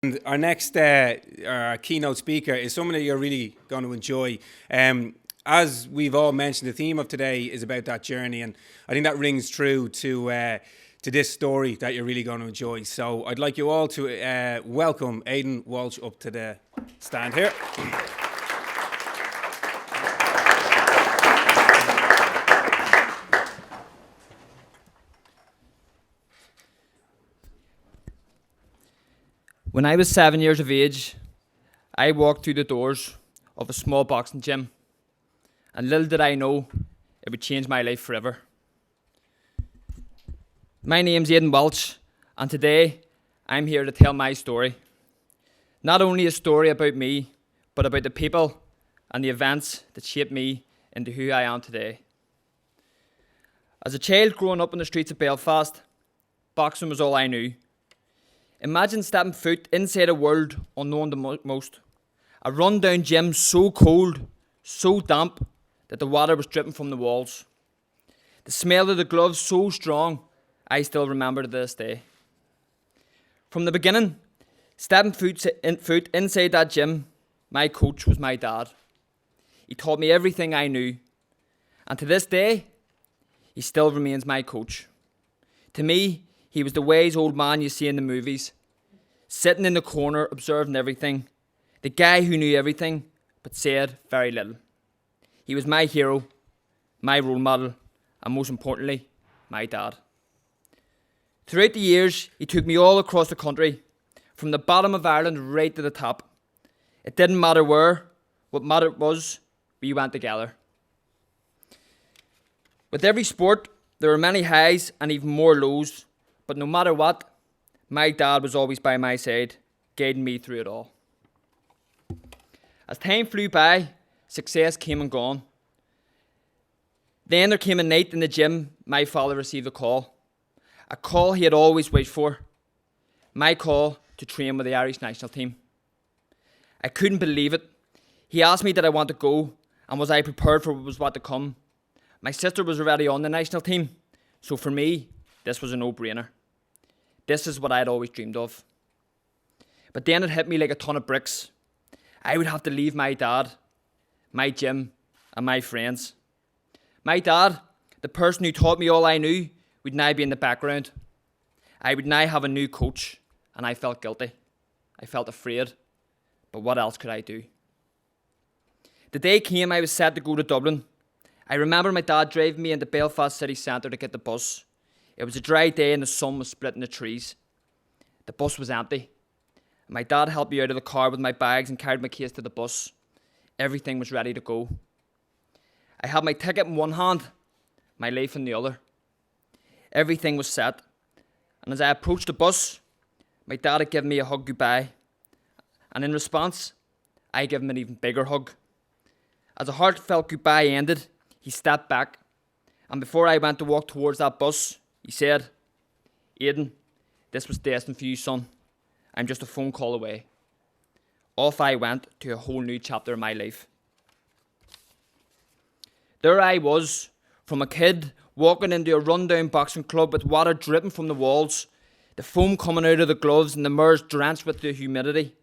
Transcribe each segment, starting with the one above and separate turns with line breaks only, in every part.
And our next our keynote speaker is someone that you're really going to enjoy. As we've all mentioned, the theme of today is about that journey, and I think that rings true to this story that you're really going to enjoy. So I'd like you all to welcome Aidan Walsh up to the stand here.
When I was 7 years of age, I walked through the doors of a small boxing gym, and little did I know it would change my life forever. My name's Aidan Walsh, and today I'm here to tell my story. Not only a story about me, but about the people and the events that shaped me into who I am today. As a child growing up on the streets of Belfast, boxing was all I knew. Imagine stepping foot inside a world unknown to most. A run-down gym so cold, so damp, that the water was dripping from the walls. The smell of the gloves so strong, I still remember to this day. From the beginning, stepping foot inside that gym, my coach was my dad. He taught me everything I knew. And to this day, he still remains my coach. To me, he was the wise old man you see in the movies, sitting in the corner observing everything, the guy who knew everything but said very little. He was my hero, my role model, and most importantly, my dad. Throughout the years, he took me all across the country, from the bottom of Ireland right to the top. It didn't matter where, what mattered was we went together. With every sport, there were many highs and even more lows, but no matter what, my dad was always by my side, guiding me through it all. As time flew by, success came and gone. Then there came a night in the gym, my father received a call he had always wished for, my call to train with the Irish national team. I couldn't believe it. He asked me did I want to go, and was I prepared for what was to come. My sister was already on the national team, so for me, this was a no-brainer. This is what I had always dreamed of. But then it hit me like a ton of bricks. I would have to leave my dad, my gym, and my friends. My dad, the person who taught me all I knew, would now be in the background. I would now have a new coach, and I felt guilty. I felt afraid. But what else could I do? The day came I was set to go to Dublin. I remember my dad driving me into Belfast city centre to get the bus. It was a dry day and the sun was splitting the trees. The bus was empty. My dad helped me out of the car with my bags and carried my case to the bus. Everything was ready to go. I had my ticket in one hand, my life in the other. Everything was set. And as I approached the bus, my dad had given me a hug goodbye. And in response, I gave him an even bigger hug. As a heartfelt goodbye ended, he stepped back. And before I went to walk towards that bus, he said, Aidan, this was destined for you, son. I'm just a phone call away. Off I went to a whole new chapter of my life. There I was, from a kid, walking into a rundown boxing club with water dripping from the walls, the foam coming out of the gloves and the mirrors drenched with the humidity,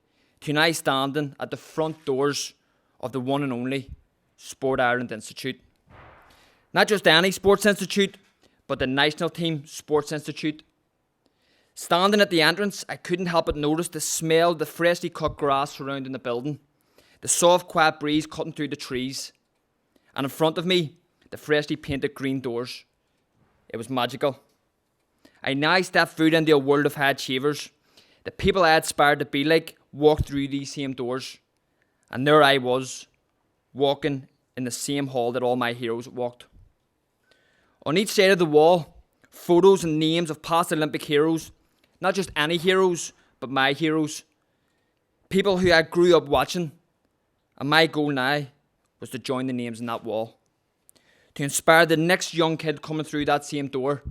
to now standing at the front doors of the one and only Sport Ireland Institute. Not just any sports institute, but the National Team Sports Institute. Standing at the entrance, I couldn't help but notice the smell of the freshly cut grass surrounding the building, the soft, quiet breeze cutting through the trees, and in front of me, the freshly painted green doors. It was magical. I now stepped foot into a world of high achievers. The people I aspired to be like walked through these same doors, and there I was, walking in the same hall that all my heroes walked. On each side of the wall, photos and names of past Olympic heroes, not just any heroes, but my heroes. People who I grew up watching, and my goal now was to join the names on that wall. To inspire the next young kid coming through that same door.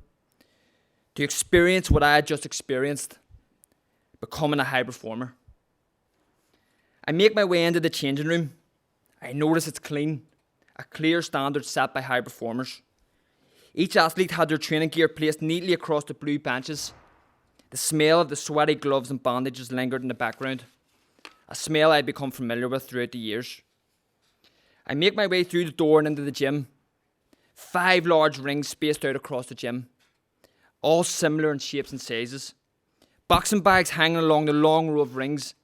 To experience what I had just experienced, becoming a high performer. I make my way into the changing room. I notice it's clean, a clear standard set by high performers. Each athlete had their training gear placed neatly across the blue benches. The smell of the sweaty gloves and bandages lingered in the background, a smell I'd become familiar with throughout the years. I make my way through the door and into the gym. 5 large rings spaced out across the gym, all similar in shapes and sizes. Boxing bags hanging along the long row of rings.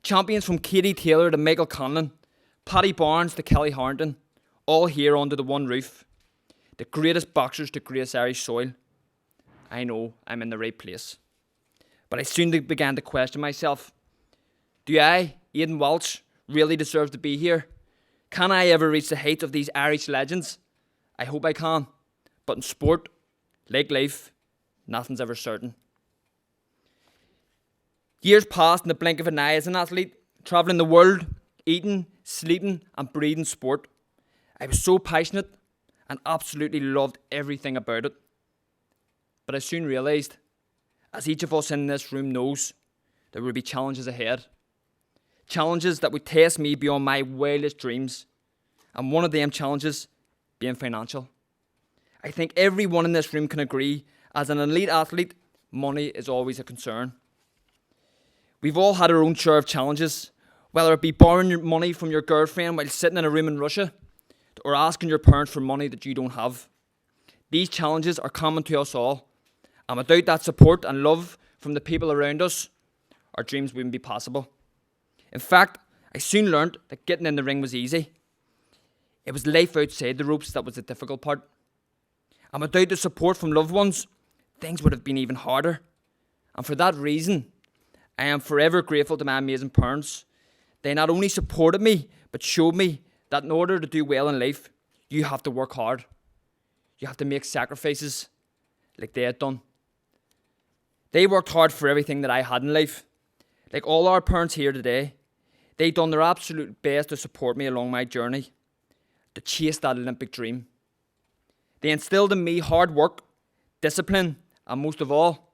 Champions from Katie Taylor to Michael Conlon, Paddy Barnes to Kelly Harrington, all here under the one roof. The greatest boxers to grace Irish soil. I know I'm in the right place. But I soon began to question myself. Do I, Aidan Walsh, really deserve to be here? Can I ever reach the height of these Irish legends? I hope I can. But in sport, like life, nothing's ever certain. Years passed in the blink of an eye as an athlete, travelling the world, eating, sleeping and breathing sport. I was so passionate and absolutely loved everything about it. But I soon realised, as each of us in this room knows, there would be challenges ahead. Challenges that would test me beyond my wildest dreams. And one of them challenges being financial. I think everyone in this room can agree, as an elite athlete, money is always a concern. We've all had our own share of challenges, whether it be borrowing your money from your girlfriend while sitting in a room in Russia, or asking your parents for money that you don't have. These challenges are common to us all, and without that support and love from the people around us, our dreams wouldn't be possible. In fact, I soon learned that getting in the ring was easy. It was life outside the ropes that was the difficult part. And without the support from loved ones, things would have been even harder. And for that reason, I am forever grateful to my amazing parents. They not only supported me, but showed me that in order to do well in life, you have to work hard. You have to make sacrifices like they had done. They worked hard for everything that I had in life. Like all our parents here today, they done their absolute best to support me along my journey, to chase that Olympic dream. They instilled in me hard work, discipline, and most of all,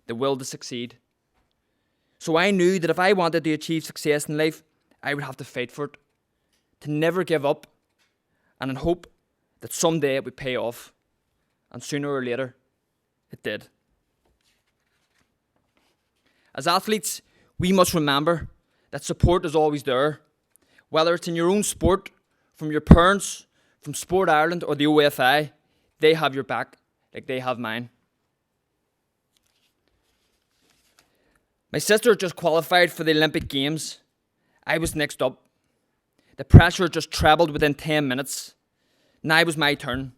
the will to succeed. So I knew that if I wanted to achieve success in life, I would have to fight for it, to never give up, and in hope that someday it would pay off. And sooner or later, it did. As athletes, we must remember that support is always there, whether it's in your own sport, from your parents, from Sport Ireland or the OFI. They have your back like they have mine. My sister just qualified for the Olympic Games. I was next up. The pressure just trebled within 10 minutes. Now it was my turn.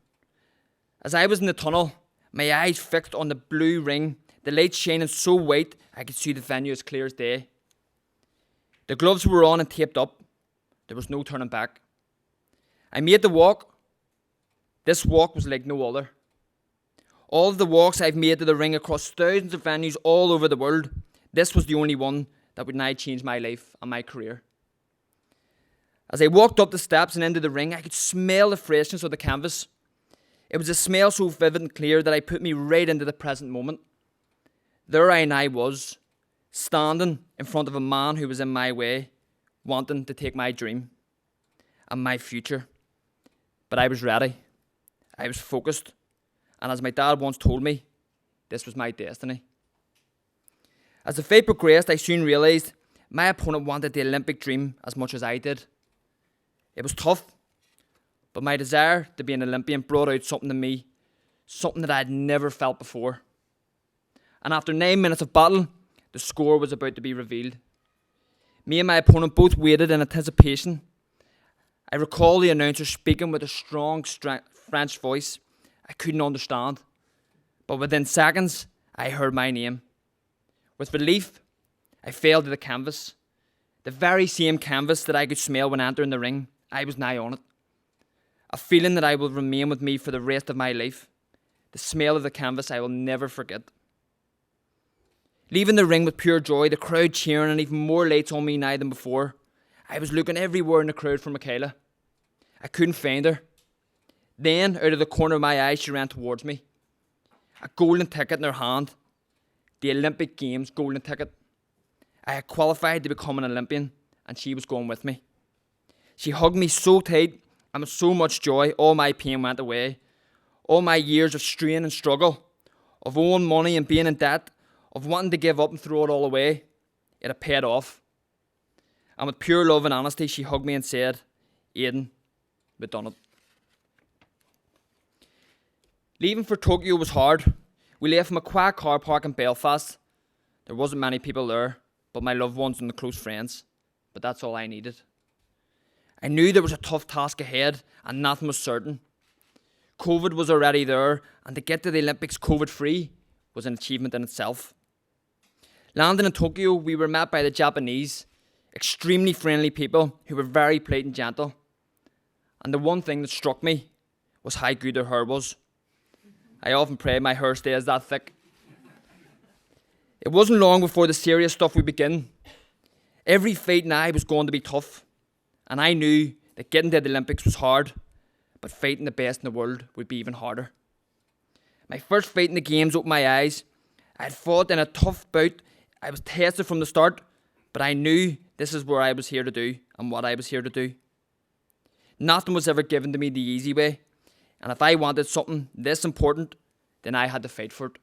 As I was in the tunnel, my eyes fixed on the blue ring, the light shining so white I could see the venue as clear as day. The gloves were on and taped up. There was no turning back. I made the walk. This walk was like no other. All of the walks I've made to the ring across thousands of venues all over the world, this was the only one that would now change my life and my career. As I walked up the steps and into the ring, I could smell the freshness of the canvas. It was a smell so vivid and clear that it put me right into the present moment. There I now was, standing in front of a man who was in my way, wanting to take my dream and my future. But I was ready. I was focused. And as my dad once told me, this was my destiny. As the fight progressed, I soon realised my opponent wanted the Olympic dream as much as I did. It was tough, but my desire to be an Olympian brought out something in me, something that I had never felt before. And after 9 minutes of battle, the score was about to be revealed. Me and my opponent both waited in anticipation. I recall the announcer speaking with a strong French voice I couldn't understand, but within seconds, I heard my name. With relief, I fell to the canvas. The very same canvas that I could smell when entering the ring, I was now on it. A feeling that I will remain with me for the rest of my life. The smell of the canvas I will never forget. Leaving the ring with pure joy, the crowd cheering and even more lights on me now than before. I was looking everywhere in the crowd for Michaela. I couldn't find her. Then, out of the corner of my eye, she ran towards me. A golden ticket in her hand. The Olympic Games golden ticket. I had qualified to become an Olympian, and she was going with me. She hugged me so tight, and with so much joy, all my pain went away. All my years of strain and struggle, of owing money and being in debt, of wanting to give up and throw it all away, it had paid off. And with pure love and honesty, she hugged me and said, Aidan, we've done it. Leaving for Tokyo was hard. We left from a quiet car park in Belfast. There wasn't many people there, but my loved ones and the close friends. But that's all I needed. I knew there was a tough task ahead and nothing was certain. COVID was already there, and to get to the Olympics COVID-free was an achievement in itself. Landing in Tokyo, we were met by the Japanese, extremely friendly people who were very polite and gentle. And the one thing that struck me was how good their hair was. I often pray my hair stays that thick. It wasn't long before the serious stuff would begin. Every fight now was going to be tough, and I knew that getting to the Olympics was hard, but fighting the best in the world would be even harder. My first fight in the games opened my eyes. I had fought in a tough bout. I was tested from the start, but I knew this is where I was here to do and what I was here to do. Nothing was ever given to me the easy way, and if I wanted something this important, then I had to fight for it.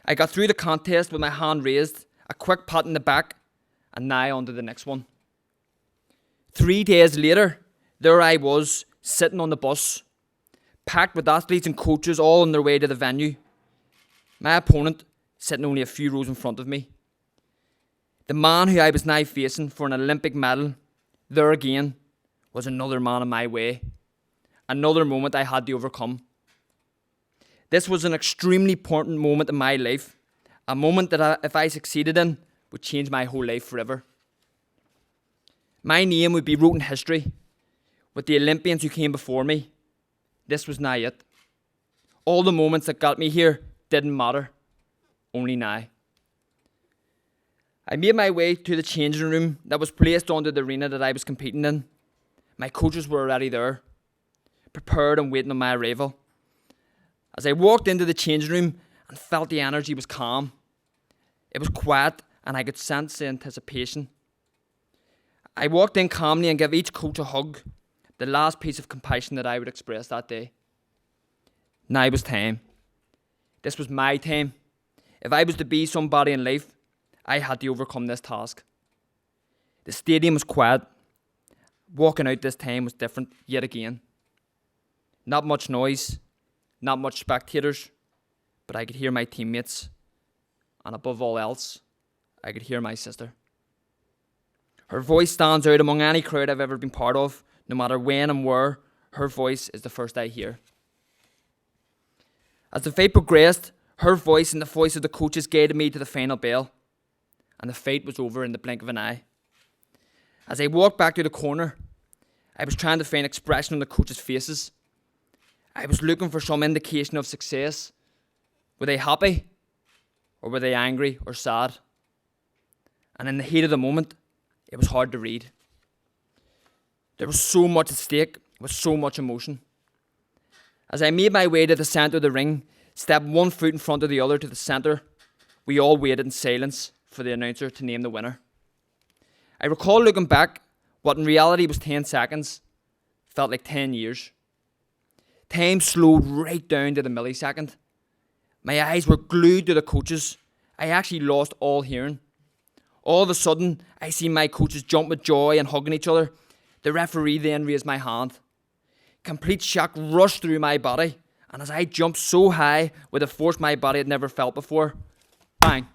I got through the contest with my hand raised, a quick pat in the back, and now on to the next one. 3 days later, there I was, sitting on the bus, packed with athletes and coaches all on their way to the venue. My opponent sitting only a few rows in front of me. The man who I was now facing for an Olympic medal, there again, was another man in my way. Another moment I had to overcome. This was an extremely important moment in my life. A moment that if I succeeded in, would change my whole life forever. My name would be wrote in history with the Olympians who came before me. This was now it. All the moments that got me here didn't matter. Only now. I made my way to the changing room that was placed onto the arena that I was competing in. My coaches were already there, prepared and waiting on my arrival. As I walked into the changing room and felt the energy was calm, it was quiet and I could sense the anticipation. I walked in calmly and gave each coach a hug, the last piece of compassion that I would express that day. Now was time. This was my time. If I was to be somebody in life, I had to overcome this task. The stadium was quiet. Walking out this time was different yet again. Not much noise, not much spectators, but I could hear my teammates. And above all else, I could hear my sister. Her voice stands out among any crowd I've ever been part of. No matter when and where, her voice is the first I hear. As the fight progressed, her voice and the voice of the coaches guided me to the final bell, and the fight was over in the blink of an eye. As I walked back to the corner, I was trying to find expression on the coaches' faces. I was looking for some indication of success. Were they happy? Or were they angry or sad? And in the heat of the moment, it was hard to read. There was so much at stake, with so much emotion. As I made my way to the centre of the ring, stepped one foot in front of the other to the centre, we all waited in silence for the announcer to name the winner. I recall looking back, what in reality was 10 seconds, felt like 10 years. Time slowed right down to the millisecond. My eyes were glued to the coaches. I actually lost all hearing. All of a sudden, I seen my coaches jump with joy and hugging each other. The referee then raised my hand. Complete shock rushed through my body, and as I jumped so high with a force my body had never felt before, bang!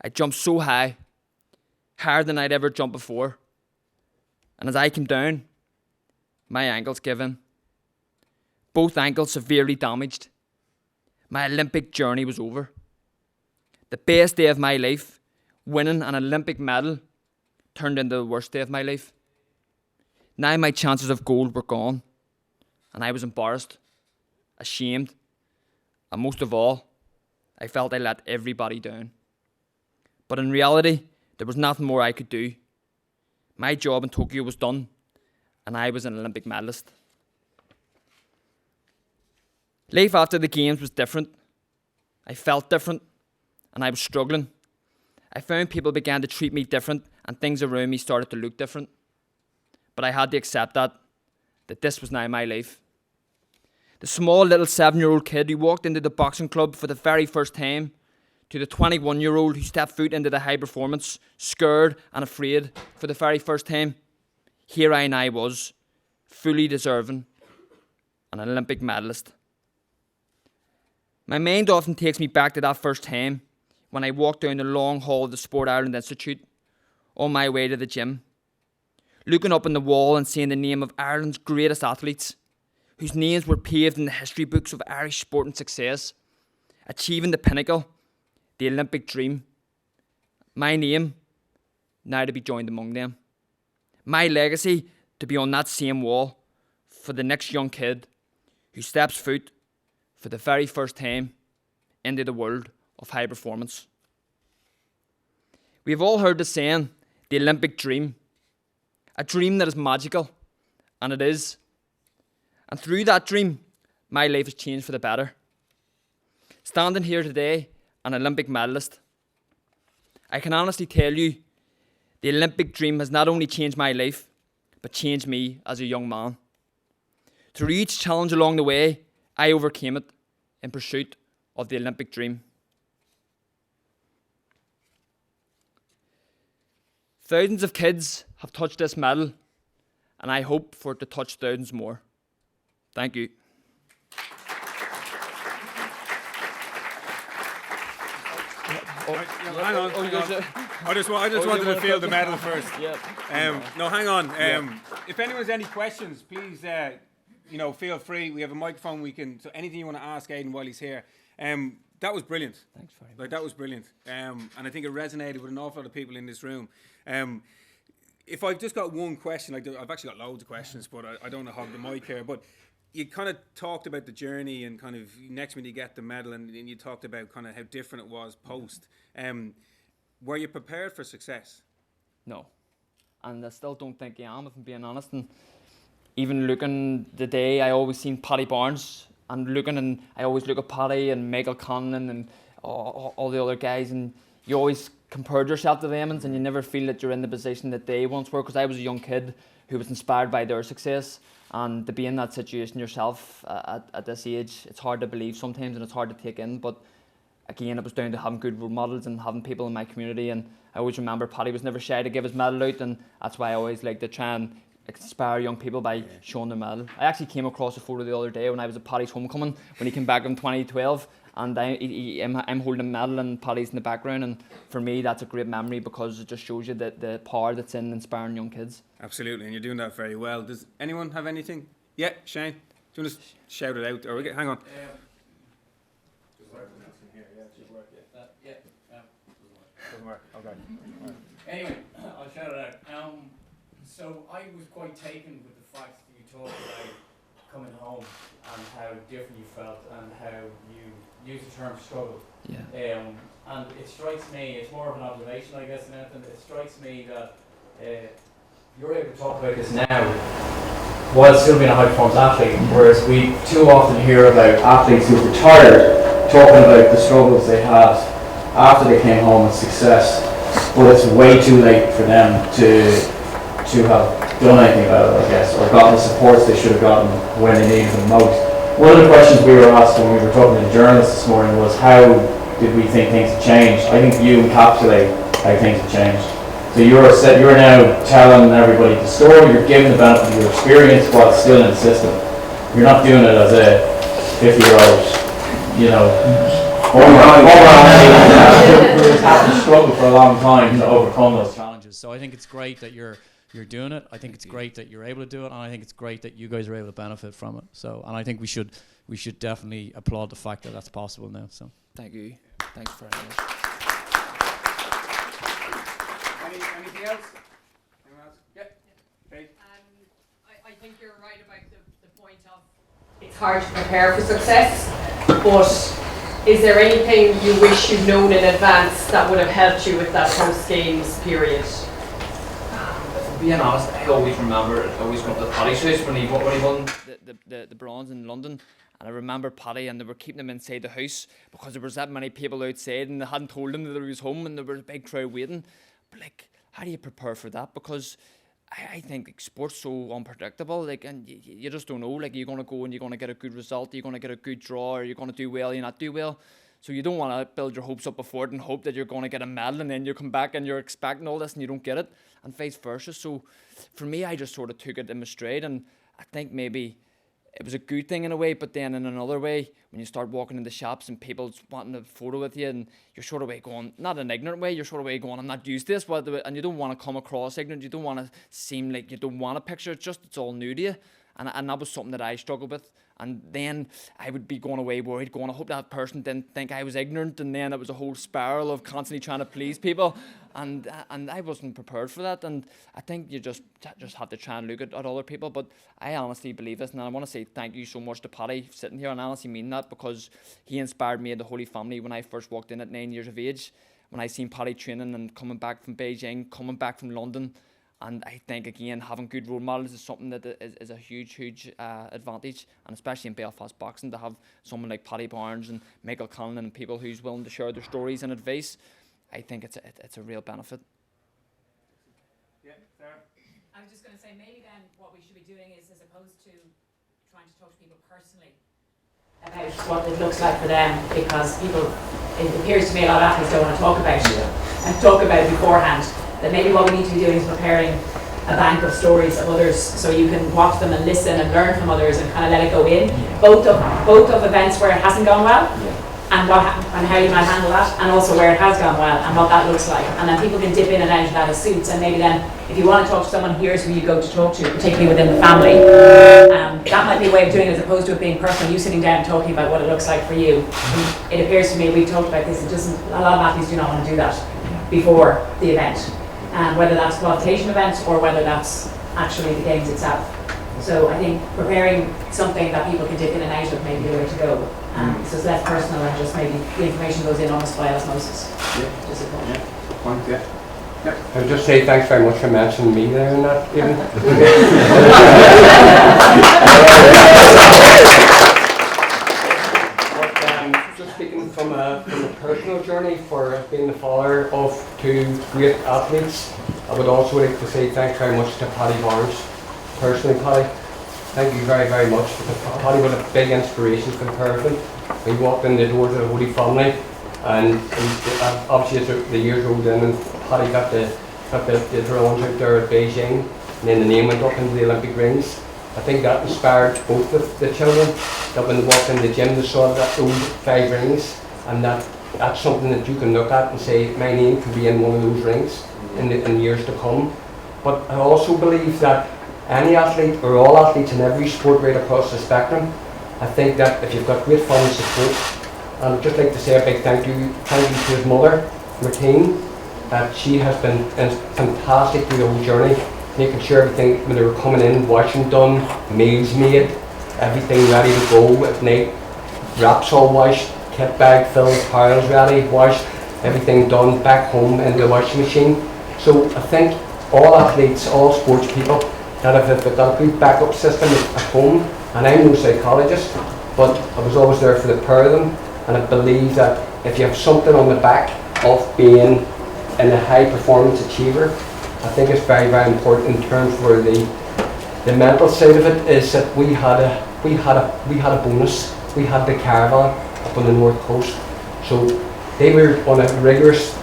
I jumped so high, higher than I'd ever jumped before. And as I came down, my ankles gave in. Both ankles severely damaged. My Olympic journey was over. The best day of my life, winning an Olympic medal, turned into the worst day of my life. Now my chances of gold were gone, and I was embarrassed, ashamed, and most of all, I felt I let everybody down. But in reality, there was nothing more I could do. My job in Tokyo was done, and I was an Olympic medalist. Life after the games was different. I felt different, and I was struggling. I found people began to treat me different, and things around me started to look different. But I had to accept that this was now my life. The small little 7-year-old kid who walked into the boxing club for the very first time, to the 21-year-old who stepped foot into the high performance, scared and afraid for the very first time. Here I was, fully deserving an Olympic medalist. My mind often takes me back to that first time when I walked down the long hall of the Sport Ireland Institute on my way to the gym, looking up on the wall and seeing the name of Ireland's greatest athletes, whose names were paved in the history books of Irish sporting success, achieving the pinnacle, the Olympic dream. My name, now to be joined among them. My legacy to be on that same wall for the next young kid who steps foot for the very first time into the world of high performance. We've all heard the saying, the Olympic dream, a dream that is magical, and it is. And through that dream, my life has changed for the better. Standing here today, an Olympic medalist, I can honestly tell you, the Olympic dream has not only changed my life, but changed me as a young man. Through each challenge along the way, I overcame it in pursuit of the Olympic dream. Thousands of kids have touched this medal, and I hope for it to touch thousands more. Thank you.
Hang on. I just wanted to feel the medal first. No, hang on. If anyone has any questions, please, feel free. We have a microphone. So anything you want to ask Aidan while he's here. That was brilliant.
Thanks very much.
That was brilliant. And I think it resonated with an awful lot of people in this room. If I've just got one question, I've actually got loads of questions, but I don't want to hog the mic here. But you kind of talked about the journey and kind of next when you get the medal, and you talked about kind of how different it was post. Were you prepared for success?
No. And I still don't think I am, if I'm being honest. And even looking the day, I always seen Paddy Barnes. And I always look at Paddy and Michael Conlon and all the other guys, and you always compared yourself to them, and you never feel that you're in the position that they once were, because I was a young kid who was inspired by their success, and to be in that situation yourself at this age, it's hard to believe sometimes, and it's hard to take in. But again, it was down to having good role models and having people in my community, and I always remember Paddy was never shy to give his medal out, and that's why I always like to try and inspire young people by showing their medal. I actually came across a photo the other day when I was at Paddy's homecoming when he came back in 2012, and I'm holding a medal and Paddy's in the background, and for me that's a great memory because it just shows you the power that's in inspiring young kids.
Absolutely, and you're doing that very well. Does anyone have anything? Yeah, Shane, do you want to shout it out? Or hang on. Doesn't work. Okay. Right.
Anyway, I'll shout it out. So I was quite taken with the fact that you talked about coming home and how different you felt and how you used the term struggle.
Yeah.
And it strikes me, it's more of an observation I guess than anything, it strikes me that you're able to talk about this now while still being a high performance athlete, whereas we too often hear about athletes who've retired talking about the struggles they had after they came home with success, but it's way too late for them to have done anything about it, I guess, or gotten the supports they should have gotten when they needed them most. One of the questions we were asked when we were talking to the journalists this morning was, how did we think things had changed? I think you encapsulate how things have changed. So you're now telling everybody the story, you're giving the benefit of your experience while it's still in the system. You're not doing it as a 50-year-old, who's had to struggle for a long time to overcome those challenges.
So I think it's great that you're doing it. I think it's great that you're able to do it, and I think it's great that you guys are able to benefit from it. So, and I think we should definitely applaud the fact that that's possible now. So,
Thank you. Thanks very much.
Anything else? Anyone else? Yeah. Hey.
I think you're right about the point of it's hard to prepare for success, but is there anything you wish you'd known in advance that would have helped you with that post-games period?
Being honest, I always remember, I always went to Paddy's house when he won the bronze in London, and I remember Paddy, and they were keeping him inside the house because there was that many people outside and they hadn't told him that he was home, and there was a big crowd waiting. But how do you prepare for that? Because I think like, sport's so unpredictable, like, and you just don't know, like, you're going to go and you're going to get a good result, you're going to get a good draw, or you're going to do well, you're not do well. So you don't want to build your hopes up before it and hope that you're going to get a medal, and then you come back and you're expecting all this and you don't get it, and vice versa. So for me, I just sort of took it in my stride, and I think maybe it was a good thing in a way, but then in another way, when you start walking in the shops and people's wanting a photo with you, and you're sort of way going, not in an ignorant way, you're sort of way going, I'm not used to this, and you don't want to come across ignorant, you don't want to seem like you don't want a picture, it's all new to you, and that was something that I struggled with. And then I would be going away worried, going, I hope that person didn't think I was ignorant, and then it was a whole spiral of constantly trying to please people, and I wasn't prepared for that. And I think you just have to try and look at other people. But I honestly believe this, and I want to say thank you so much to Paddy sitting here, and I honestly mean that, because he inspired me and the Holy Family when I first walked in at 9 years of age, when I seen Paddy training and coming back from Beijing, coming back from London. And I think, again, having good role models is something that is a huge advantage, and especially in Belfast boxing, to have someone like Paddy Barnes and Michael Conlon and people who's willing to share their stories and advice. I think it's a real benefit.
Yeah, Sarah?
I was just going to say, maybe then what we should be doing is, as opposed to trying to talk to people personally about what it looks like for them, because it appears to me a lot of athletes don't want to talk about it and talk about it beforehand. That maybe what we need to be doing is preparing a bank of stories of others, so you can watch them and listen and learn from others and kind of let it go in. Both of events where it hasn't gone well, and how you might handle that, and also where it has gone well and what that looks like. And then people can dip in and out of that as suits, and maybe then if you want to talk to someone, here's who you go to talk to, particularly within the family. That might be a way of doing it, as opposed to it being personal, you sitting down and talking about what it looks like for you. It appears to me, we've talked about this, a lot of athletes do not want to do that before the event. Whether that's qualification events or whether that's actually the games itself. So I think preparing something that people can dip in and out of may be the way to go. So it's less personal, and just maybe the information goes in almost by osmosis.
I would just say thanks very much for mentioning me there in that, Aidan. Just speaking from a personal journey, for being the father of two great athletes, I would also like to say thanks very much to Paddy Barnes. Personally, Paddy, thank you very much, because Paddy was a big inspiration for the pair of them. We walked in the doors of the Holy Family, and obviously as the years rolled in, and Paddy got the drawings out there at Beijing, and then the name went up into the Olympic rings. I think that inspired both of the children, that when they walked in the gym they saw those 5 rings, and that's something that you can look at and say, my name can be in one of those rings in years to come. But I also believe that any athlete, or all athletes in every sport right across the spectrum, I think that if you've got great fun and support, and I'd just like to say a big thank you to his mother, Martine, that she has been fantastic through the whole journey, making sure everything, when they were coming in, washing done, meals made, everything ready to go at night, wraps all washed, kit bag filled, towels ready, washed, everything done back home in the washing machine. So I think all athletes, all sports people, that if they've got a good backup system at home, and I'm no psychologist, but I was always there for the pair of them, and I believe that if you have something on the back of being a high performance achiever, I think it's very important in terms where the mental side of it is that we had a bonus. We had the caravan up on the north coast, so they were on a rigorous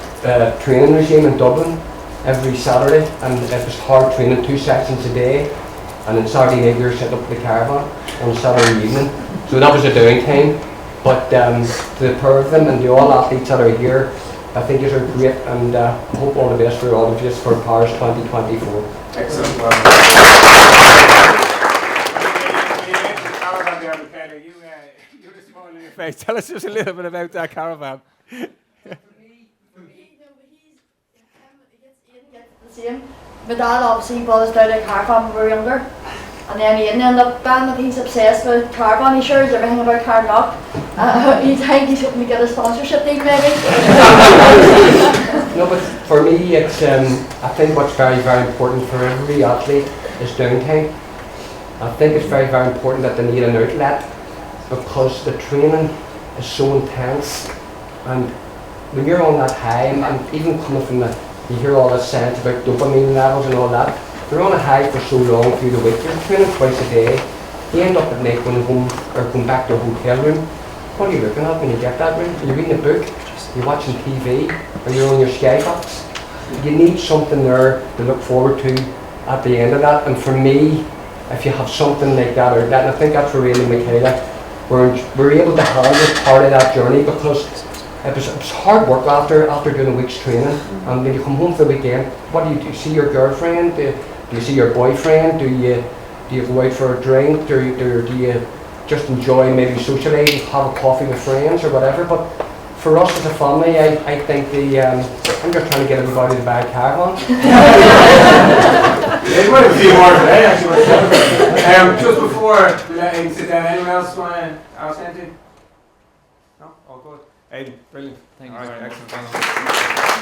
training regime in Dublin every Saturday, and it was hard training, 2 sessions a day, and then Saturday night we were setting up the caravan on Saturday evening, so that was a doing time. But to the pair of them and the all athletes that are here, I think these are great, and I hope all the best for all of you for Paris 2024.
Excellent. You just smile in your face. Tell us just a little bit about that caravan.
Same. My dad obviously bought us down a caravan when we were younger, and then Aidan ended up buying it. He's obsessed with caravan. He shares everything about caravan. You think he's hoping to get a sponsorship deal maybe?
No, but for me it's I think what's very important for every athlete is downtime. I think it's very important that they need an outlet, because the training is so intense, and when you're on that high, and even coming from you hear all this science about dopamine levels and all that, They're on a high for so long through the week. They're training twice a day. You end up at night going home or going back to a hotel room. What are you looking at when you get that room? Are you reading a book? Are you watching TV? Are you on your Skybox? You need something there to look forward to at the end of that. And for me, if you have something like that or that, and I think that's for really Michaela, we're able to handle part of that journey because it was hard work after doing a week's training. And when you come home for the weekend, what do? You see your girlfriend? Do you see your boyfriend? Do you go out for a drink? Do you just enjoy maybe socialising, have a coffee with friends or whatever? But for us as a family, I think I'm just trying to get everybody to buy a caravan.
There's quite a few more today, actually. Just before we let him sit down, anyone else want to ask anything? No? All good. Aidan, brilliant.
Thank you
All right,
very much.
excellent.